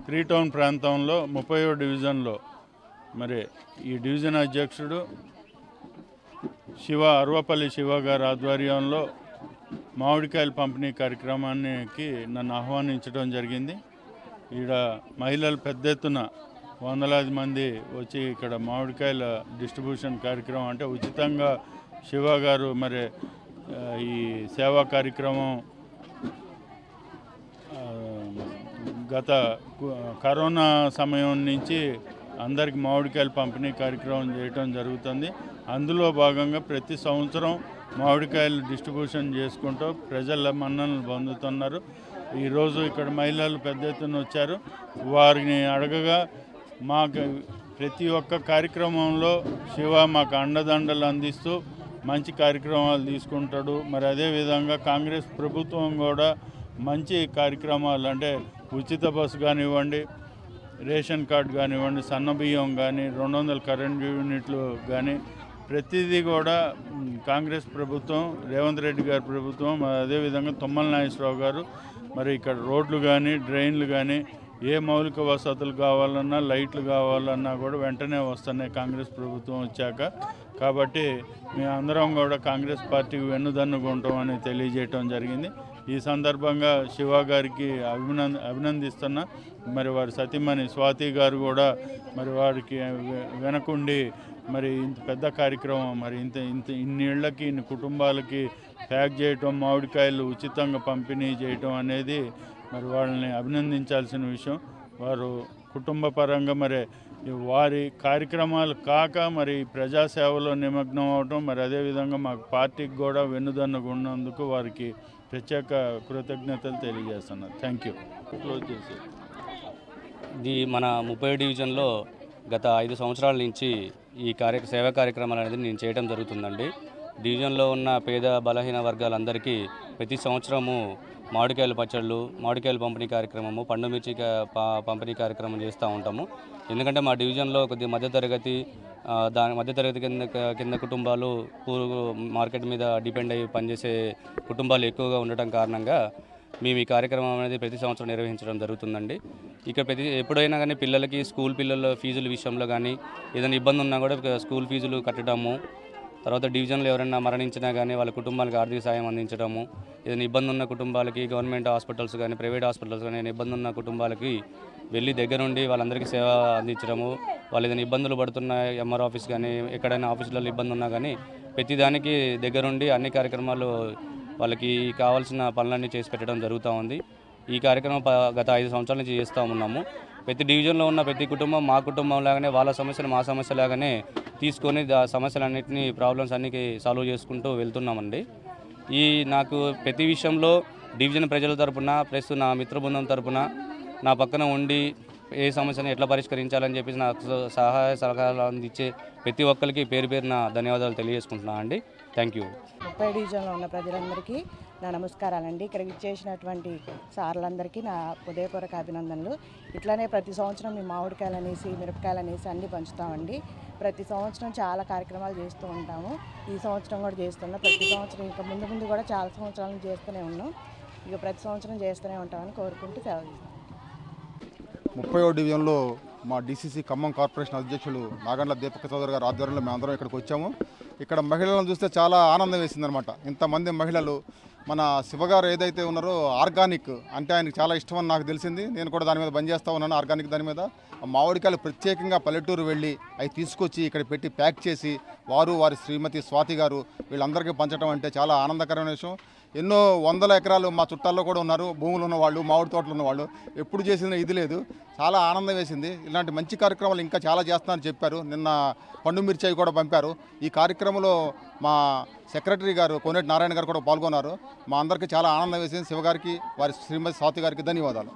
Three town ప్రాంతంలో 30వ డివిజన్లో మరి ఈ డివిజన్ అధ్యక్షుడు అరవపల్లి శివ గారి ఆధ్వర్యంలో మామిడికాయల పంపిణీ కార్యక్రమానికి నన్ను ఆహ్వానించడం జరిగింది. ఈడ మహిళలు పెద్ద ఎత్తున వందలాది మంది వచ్చి ఇక్కడ మామిడికాయల డిస్ట్రిబ్యూషన్ కార్యక్రమం అంటే ఉచితంగా శివ గారు మరి ఈ సేవా కార్యక్రమం గత కరోనా సమయం నుంచి అందరికి మామిడికాయలు పంపిణీ కార్యక్రమం చేయటం జరుగుతుంది. అందులో భాగంగా ప్రతి సంవత్సరం మామిడికాయలు డిస్ట్రిబ్యూషన్ చేసుకుంటూ ప్రజల మన్ననలు పొందుతున్నారు. ఈరోజు ఇక్కడ మహిళలు పెద్ద ఎత్తున వచ్చారు. వారిని అడగగా మాకు ప్రతి ఒక్క కార్యక్రమంలో శివ మాకు అండదండలు అందిస్తూ మంచి కార్యక్రమాలు తీసుకుంటాడు. మరి అదేవిధంగా కాంగ్రెస్ ప్రభుత్వం కూడా మంచి కార్యక్రమాలు అంటే ఉచిత బస్సు కానివ్వండి, రేషన్ కార్డు కానివ్వండి, సన్నబియ్యం కానీ, 200 కరెంట్ యూనిట్లు కానీ ప్రతిదీ కూడా కాంగ్రెస్ ప్రభుత్వం, రేవంత్ రెడ్డి గారి ప్రభుత్వం, అదేవిధంగా తుమ్మల నాగేశ్వరరావు గారు మరి ఇక్కడ రోడ్లు కానీ, డ్రైన్లు కానీ, ఏ మౌలిక వసతులు కావాలన్నా, లైట్లు కావాలన్నా కూడా వెంటనే వస్తున్నాయి కాంగ్రెస్ ప్రభుత్వం వచ్చాక. కాబట్టి మేమందరం కూడా కాంగ్రెస్ పార్టీకి వెన్నుదన్నుకుంటామని తెలియజేయటం జరిగింది. ఈ సందర్భంగా శివ గారికి అభినందిస్తున్నా. మరి వారి సతీమణి స్వాతి గారు కూడా మరి వారికి వెనకుండి మరి ఇంత పెద్ద కార్యక్రమం మరి ఇన్ని ఇళ్లకి, ఇన్ని కుటుంబాలకి ప్యాక్ చేయటం, మామిడికాయలు ఉచితంగా పంపిణీ చేయటం అనేది మరి వాళ్ళని అభినందించాల్సిన విషయం. వారు కుటుంబ పరంగా మరి వారి కార్యక్రమాలు కాక మరి ప్రజాసేవలో నిమగ్నం అవటం, మరి అదేవిధంగా మాకు పార్టీకి కూడా వెన్నుదన్నుగా ఉన్నందుకు వారికి ప్రత్యేక కృతజ్ఞతలు తెలియజేస్తున్నాను. Thank you. క్లోజ్ చేసి ఇది మన 30 డివిజన్లో గత 5 సంవత్సరాల నుంచి ఈ సేవా కార్యక్రమాలు అనేది నేను చేయడం జరుగుతుందండి. డివిజన్లో ఉన్న పేద బలహీన వర్గాలందరికీ ప్రతి సంవత్సరము మామిడికాయల పచ్చళ్ళు, మామిడికాయల పంపిణీ కార్యక్రమము, పండు మిర్చి పంపిణీ కార్యక్రమం చేస్తూ ఉంటాము. ఎందుకంటే మా డివిజన్లో కొద్దిగా మధ్యతరగతి కింద కుటుంబాలు మార్కెట్ మీద డిపెండ్ అయ్యి పనిచేసే కుటుంబాలు ఎక్కువగా ఉండటం కారణంగా మేము ఈ కార్యక్రమం అనేది ప్రతి సంవత్సరం నిర్వహించడం జరుగుతుందండి. ఇక్కడ ఎప్పుడైనా కానీ స్కూల్ పిల్లల ఫీజుల విషయంలో కానీ ఏదైనా ఇబ్బంది ఉన్నా కూడా స్కూల్ ఫీజులు కట్టడము, తర్వాత డివిజన్లో ఎవరైనా మరణించినా కానీ వాళ్ళ కుటుంబాలకు ఆర్థిక సాయం అందించడము, ఏదైనా ఇబ్బంది ఉన్న కుటుంబాలకి గవర్నమెంట్ హాస్పిటల్స్ కానీ, ప్రైవేట్ హాస్పిటల్స్ కానీ ఇబ్బంది ఉన్న కుటుంబాలకి వెళ్ళి దగ్గరుండి వాళ్ళందరికీ సేవ అందించడము, వాళ్ళు ఏదైనా ఇబ్బందులు పడుతున్న ఎంఆర్ ఆఫీస్ కానీ ఎక్కడైనా ఆఫీసులలో ఇబ్బంది ఉన్నా కానీ ప్రతిదానికి దగ్గరుండి అన్ని కార్యక్రమాలు వాళ్ళకి కావాల్సిన పనులన్నీ చేసి పెట్టడం జరుగుతూ ఉంది. ఈ కార్యక్రమం గత 5 సంవత్సరాల నుంచి చేస్తూ ఉన్నాము. ప్రతి డివిజన్లో ఉన్న ప్రతి కుటుంబం మా కుటుంబం లాగానే వాళ్ళ సమస్యలు మా సమస్య లాగానే తీసుకొని సమస్యలన్నింటినీ ప్రాబ్లమ్స్ అన్నీ సాల్వ్ చేసుకుంటూ వెళ్తున్నామండి. నాకు ప్రతి విషయంలో డివిజన్ ప్రజల తరపున ప్లస్ నా మిత్ర బృందం తరపున నా పక్కన ఉండి ఏ సమస్యను ఎట్లా పరిష్కరించాలని చెప్పేసి నాకు సహాయ సలహాలు అందించే ప్రతి ఒక్కరికి పేరున ధన్యవాదాలు తెలియజేసుకుంటున్నాను అండి. Thank you. 30 డివిజన్లో ఉన్న ప్రజలందరికీ నా నమస్కారాలండి. ఇక్కడికి ఇచ్చేసినటువంటి సార్లందరికీ నా హృదయపూర్వక అభినందనలు. ఇట్లానే ప్రతి సంవత్సరం మేము మామిడికాయలు అనేసి, మిరపకాయలు అనేసి అన్నీ పంచుతామండి. ప్రతి సంవత్సరం చాలా కార్యక్రమాలు చేస్తూ ఉంటాము. ఈ సంవత్సరం కూడా చేస్తున్నాం. ప్రతి సంవత్సరం ఇంకా ముందు కూడా చాలా సంవత్సరాల నుంచి చేస్తూనే ఉన్నాం. ఇక ప్రతి సంవత్సరం చేస్తూనే ఉంటామని కోరుకుంటూ సెలవు. 30వ డివిజన్లో మా డిసిసి ఖమ్మం కార్పొరేషన్ అధ్యక్షులు నాగండ్ల దీపక్ చౌదరి గారి ఆధ్వర్యంలో మేమందరం ఇక్కడికి వచ్చాము. ఇక్కడ మహిళలను చూస్తే చాలా ఆనందం వేసిందనమాట. ఇంతమంది మహిళలు మన శివగారు ఏదైతే ఉన్నారో ఆర్గానిక్ అంటే ఆయనకు చాలా ఇష్టమని నాకు తెలిసింది. నేను కూడా దాని మీద పనిచేస్తూ ఉన్నాను. ఆర్గానిక్ దాని మీద మామిడికాయలు ప్రత్యేకంగా పల్లెటూరు వెళ్ళి అవి తీసుకొచ్చి ఇక్కడ పెట్టి ప్యాక్ చేసి వారి శ్రీమతి స్వాతి గారు వీళ్ళందరికీ పంచడం అంటే చాలా ఆనందకరమైన విషయం. ఎన్నో వందల ఎకరాలు మా చుట్టాల్లో కూడా ఉన్నారు, భూములు ఉన్నవాళ్ళు, మామిడి తోటలు ఉన్నవాళ్ళు. ఎప్పుడు చేసిన ఇది లేదు. చాలా ఆనందం వేసింది. ఇలాంటి మంచి కార్యక్రమాలు ఇంకా చాలా చేస్తున్నారని చెప్పారు. నిన్న పండు మిర్చి కూడా పంపారు. ఈ కార్యక్రమంలో మా సెక్రటరీ గారు కోనేటి నారాయణ గారు కూడా పాల్గొన్నారు. మా అందరికీ చాలా ఆనందం వేసింది. శివగారికి వారి శ్రీమతి స్వాతి గారికి ధన్యవాదాలు.